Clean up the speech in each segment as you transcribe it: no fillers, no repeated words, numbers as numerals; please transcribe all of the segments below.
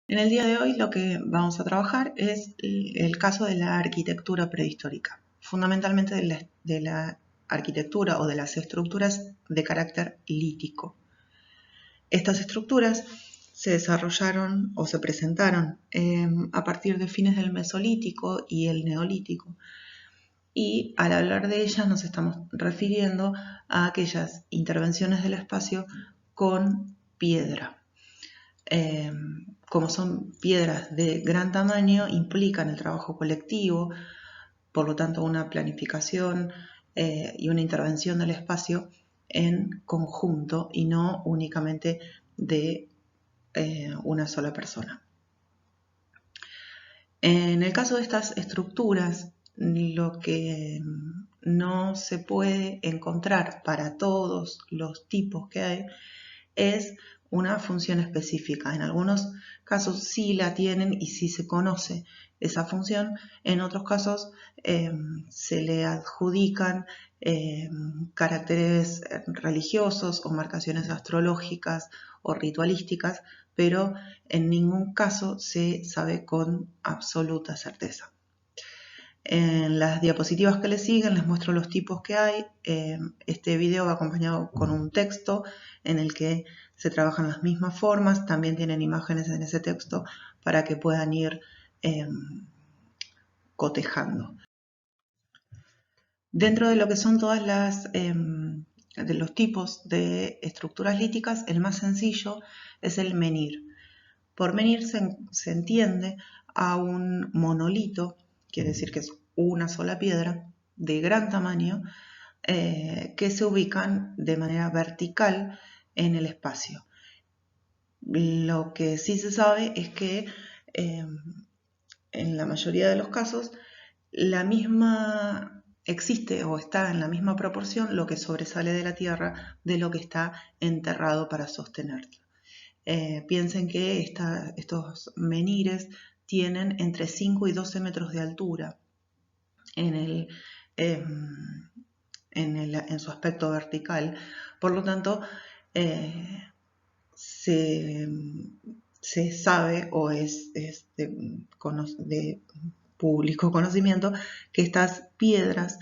En el día de hoy lo que vamos a trabajar es el caso de la arquitectura prehistórica, fundamentalmente de la arquitectura o de las estructuras de carácter lítico. Estas estructuras se desarrollaron o se presentaron a partir de fines del Mesolítico y el Neolítico. Y al hablar de ellas nos estamos refiriendo a aquellas intervenciones del espacio con piedra. Como son piedras de gran tamaño, implican el trabajo colectivo, por lo tanto una planificación y una intervención del espacio en conjunto y no únicamente de una sola persona. En el caso de estas estructuras, lo que no se puede encontrar para todos los tipos que hay es una función específica. En algunos casos sí la tienen y sí se conoce esa función. En otros casos se le adjudican caracteres religiosos o marcaciones astrológicas o ritualísticas, pero en ningún caso se sabe con absoluta certeza. En las diapositivas que le siguen les muestro los tipos que hay. Este video va acompañado con un texto en el que se trabajan las mismas formas. También tienen imágenes en ese texto para que puedan ir cotejando. Dentro de lo que son todas de los tipos de estructuras líticas, el más sencillo es el menhir. Por menhir se entiende a un monolito, quiere decir que es una sola piedra de gran tamaño, que se ubican de manera vertical en el espacio. Lo que sí se sabe es que en la mayoría de los casos existe o está en la misma proporción lo que sobresale de la tierra de lo que está enterrado para sostenerlo. Piensen que estos menhires tienen entre 5 y 12 metros de altura en su aspecto vertical. Por lo tanto, se sabe o es de público conocimiento que estas piedras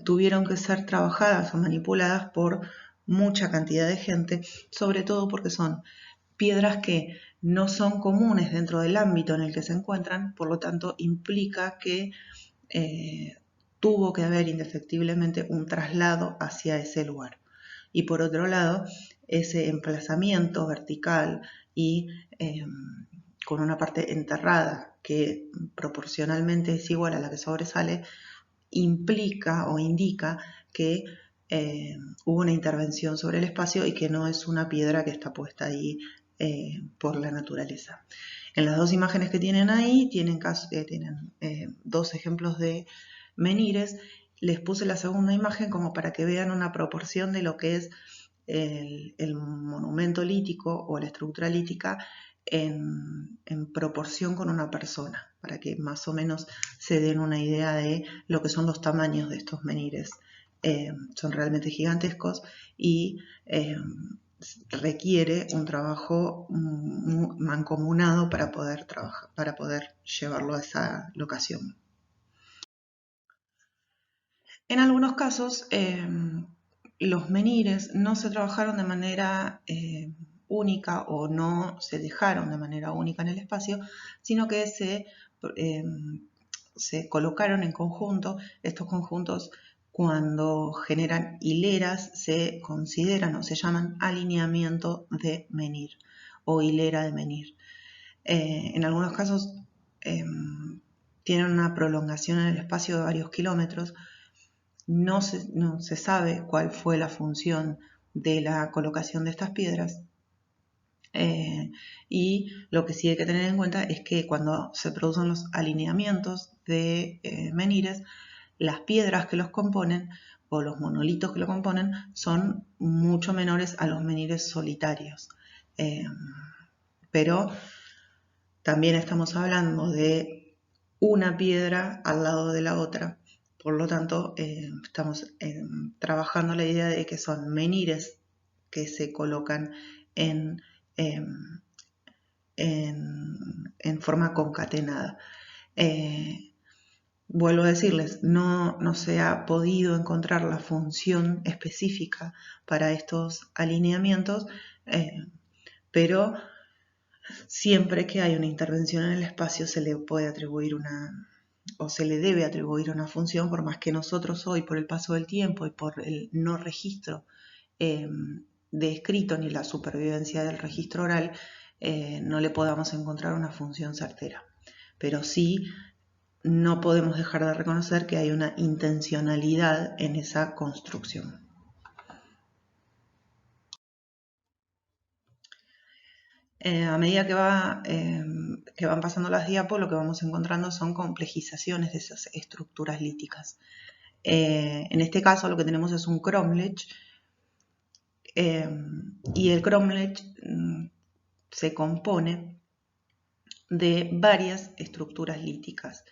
tuvieron que ser trabajadas o manipuladas por mucha cantidad de gente, sobre todo porque son piedras que no son comunes dentro del ámbito en el que se encuentran, por lo tanto implica que tuvo que haber indefectiblemente un traslado hacia ese lugar. Y por otro lado, ese emplazamiento vertical y con una parte enterrada que proporcionalmente es igual a la que sobresale, implica o indica que hubo una intervención sobre el espacio y que no es una piedra que está puesta ahí por la naturaleza. En las dos imágenes que tienen ahí tienen dos ejemplos de menhires. Les puse la segunda imagen como para que vean una proporción de lo que es el monumento lítico o la estructura lítica en proporción con una persona, para que más o menos se den una idea de lo que son los tamaños de estos menhires. Son realmente gigantescos y requiere un trabajo mancomunado para poder llevarlo a esa locación. En algunos casos, los menhires no se trabajaron de manera única o no se dejaron de manera única en el espacio, sino que se colocaron en conjunto. Estos conjuntos, cuando generan hileras, se consideran o se llaman alineamiento de menhir o hilera de menhir. En algunos casos tienen una prolongación en el espacio de varios kilómetros. No se sabe cuál fue la función de la colocación de estas piedras. Y lo que sí hay que tener en cuenta es que cuando se producen los alineamientos de menhires, las piedras que los componen o los monolitos que lo componen son mucho menores a los menhires solitarios. Pero también estamos hablando de una piedra al lado de la otra. Por lo tanto, estamos trabajando la idea de que son menhires que se colocan en en forma concatenada. Vuelvo a decirles, no se ha podido encontrar la función específica para estos alineamientos, pero siempre que hay una intervención en el espacio se le puede atribuir o se le debe atribuir una función, por más que nosotros hoy, por el paso del tiempo y por el no registro de escrito ni la supervivencia del registro oral, no le podamos encontrar una función certera. Pero sí, no podemos dejar de reconocer que hay una intencionalidad en esa construcción. A medida que van pasando las diapos, lo que vamos encontrando son complejizaciones de esas estructuras líticas. En este caso lo que tenemos es un cromlech, y el cromlech se compone de varias estructuras líticas.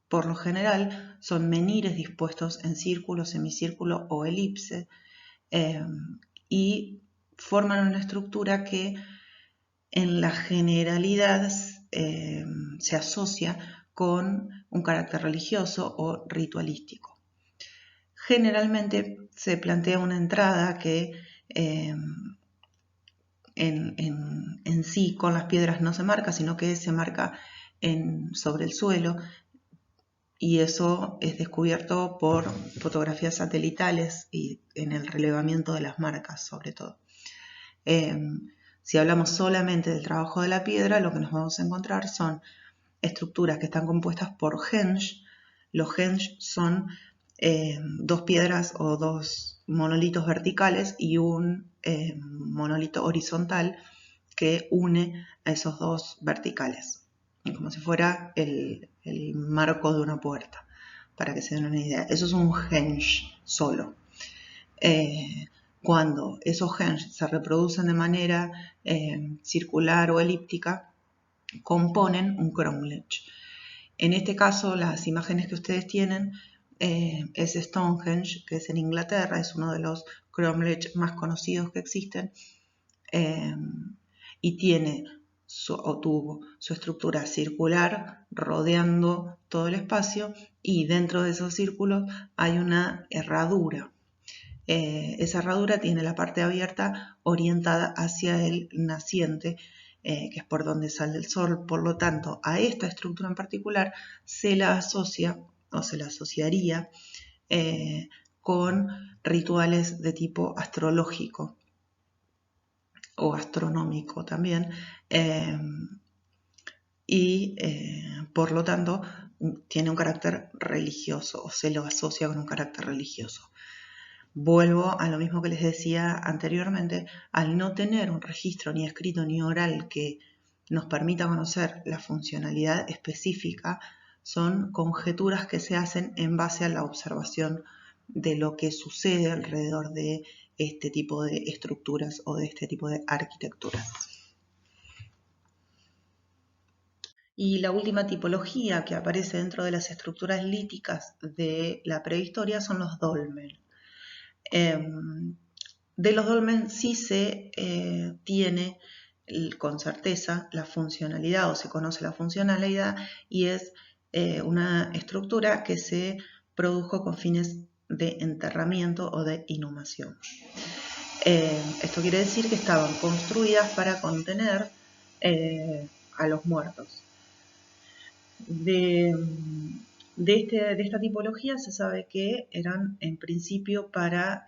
Por lo general son menhires dispuestos en círculo, semicírculo o elipse, y forman una estructura que en la generalidad se asocia con un carácter religioso o ritualístico. Generalmente se plantea una entrada que en sí con las piedras no se marca, sino que se marca sobre el suelo, y eso es descubierto por fotografías satelitales y en el relevamiento de las marcas sobre todo. Si hablamos solamente del trabajo de la piedra, lo que nos vamos a encontrar son estructuras que están compuestas por henge. Los henge son dos piedras o dos monolitos verticales y un monolito horizontal que une a esos dos verticales, como si fuera el marco de una puerta, para que se den una idea. Eso es un henge solo. Cuando esos henge se reproducen de manera circular o elíptica, componen un cromlech. En este caso, las imágenes que ustedes tienen es Stonehenge, que es en Inglaterra, es uno de los cromlech más conocidos que existen, y tuvo su estructura circular rodeando todo el espacio, y dentro de esos círculos hay una herradura. Esa herradura tiene la parte abierta orientada hacia el naciente, que es por donde sale el sol. Por lo tanto, a esta estructura en particular se la asocia o se la asociaría con rituales de tipo astrológico o astronómico también, y por lo tanto tiene un carácter religioso o se lo asocia con un carácter religioso. Vuelvo a lo mismo que les decía anteriormente, al no tener un registro ni escrito ni oral que nos permita conocer la funcionalidad específica, son conjeturas que se hacen en base a la observación de lo que sucede alrededor de este tipo de estructuras o de este tipo de arquitecturas. Y la última tipología que aparece dentro de las estructuras líticas de la prehistoria son los dolmen. De los dolmen sí se tiene con certeza la funcionalidad, o se conoce la funcionalidad, y es una estructura que se produjo con fines de enterramiento o de inhumación. Esto quiere decir que estaban construidas para contener a los muertos. De esta tipología se sabe que eran en principio para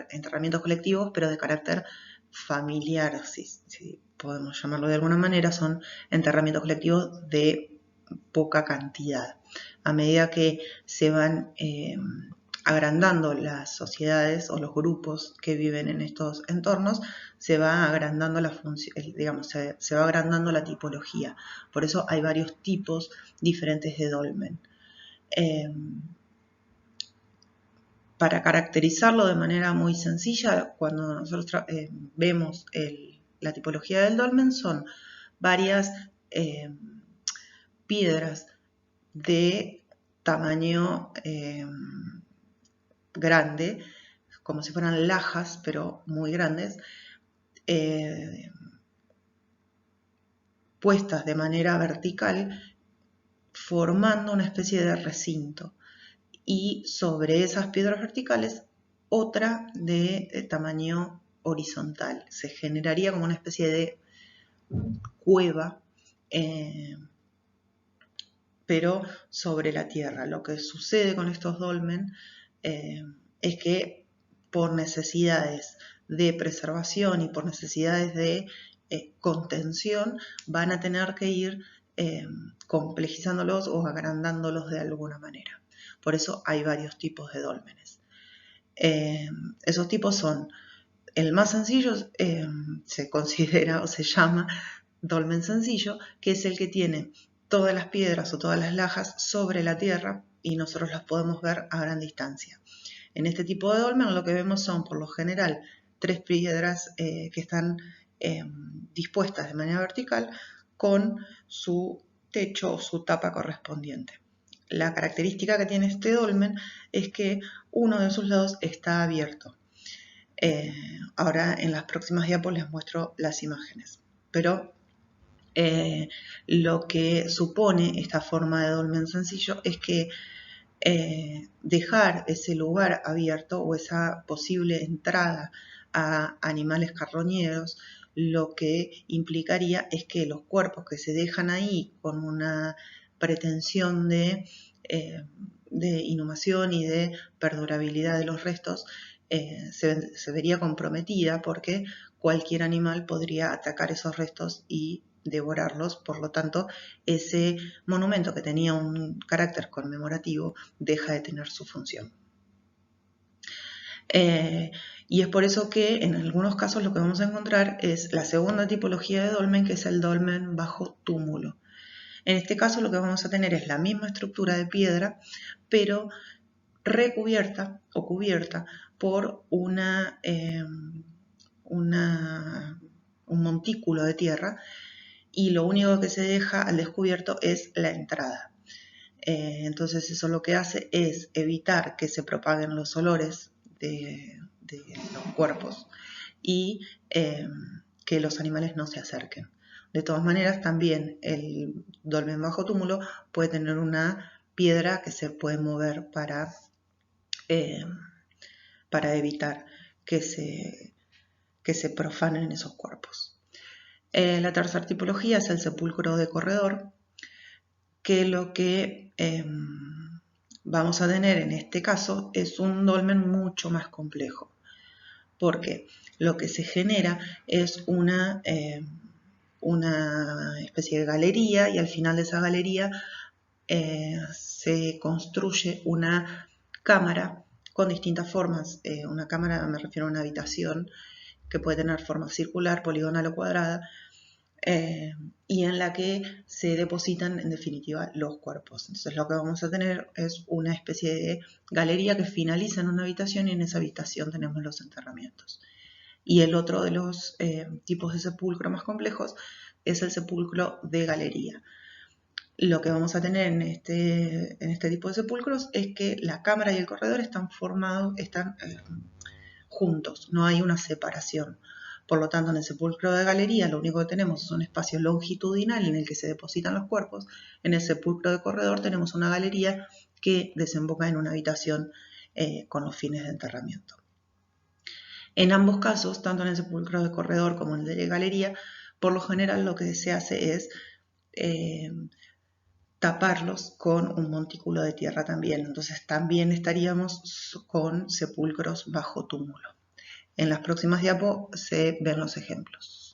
enterramientos colectivos, pero de carácter familiar, si podemos llamarlo de alguna manera. Son enterramientos colectivos de poca cantidad. A medida que se van agrandando las sociedades o los grupos que viven en estos entornos, se va agrandando la función, digamos, se va agrandando la tipología. Por eso hay varios tipos diferentes de dolmen. Para caracterizarlo de manera muy sencilla, cuando nosotros vemos la tipología del dolmen, son varias piedras de tamaño grande, como si fueran lajas, pero muy grandes, puestas de manera vertical, formando una especie de recinto. Y sobre esas piedras verticales, otra de tamaño horizontal. Se generaría como una especie de cueva, pero sobre la tierra. Lo que sucede con estos dolmen es que por necesidades de preservación y por necesidades de contención van a tener que ir complejizándolos o agrandándolos de alguna manera. Por eso hay varios tipos de dólmenes. Esos tipos son, el más sencillo se considera o se llama dolmen sencillo, que es el que tiene todas las piedras o todas las lajas sobre la tierra y nosotros las podemos ver a gran distancia. En este tipo de dolmen lo que vemos son, por lo general, 3 piedras que están dispuestas de manera vertical con su techo o su tapa correspondiente. La característica que tiene este dolmen es que uno de sus lados está abierto. Ahora en las próximas diapos les muestro las imágenes, pero lo que supone esta forma de dolmen sencillo es que dejar ese lugar abierto o esa posible entrada a animales carroñeros, lo que implicaría es que los cuerpos que se dejan ahí con una pretensión de inhumación y de perdurabilidad de los restos se vería comprometida porque cualquier animal podría atacar esos restos y devorarlos. Por lo tanto, ese monumento que tenía un carácter conmemorativo deja de tener su función. Y es por eso que en algunos casos lo que vamos a encontrar es la segunda tipología de dolmen, que es el dolmen bajo túmulo. En este caso lo que vamos a tener es la misma estructura de piedra, pero recubierta o cubierta por un montículo de tierra, y lo único que se deja al descubierto es la entrada. Entonces eso lo que hace es evitar que se propaguen los olores de los cuerpos y que los animales no se acerquen. De todas maneras, también el dolmen bajo túmulo puede tener una piedra que se puede mover para evitar que se profanen esos cuerpos. La tercera tipología es el sepulcro de corredor, que lo que vamos a tener en este caso es un dolmen mucho más complejo, porque lo que se genera es una especie de galería, y al final de esa galería se construye una cámara con distintas formas. Una cámara, me refiero a una habitación que puede tener forma circular, poligonal o cuadrada, y en la que se depositan en definitiva los cuerpos. Entonces lo que vamos a tener es una especie de galería que finaliza en una habitación, y en esa habitación tenemos los enterramientos. Y el otro de los tipos de sepulcro más complejos es el sepulcro de galería. Lo que vamos a tener en este tipo de sepulcros es que la cámara y el corredor están juntos, no hay una separación. Por lo tanto, en el sepulcro de galería lo único que tenemos es un espacio longitudinal en el que se depositan los cuerpos. En el sepulcro de corredor tenemos una galería que desemboca en una habitación con los fines de enterramiento. En ambos casos, tanto en el sepulcro de corredor como en el de galería, por lo general lo que se hace es taparlos con un montículo de tierra también. Entonces también estaríamos con sepulcros bajo túmulo. En las próximas diapos se ven los ejemplos.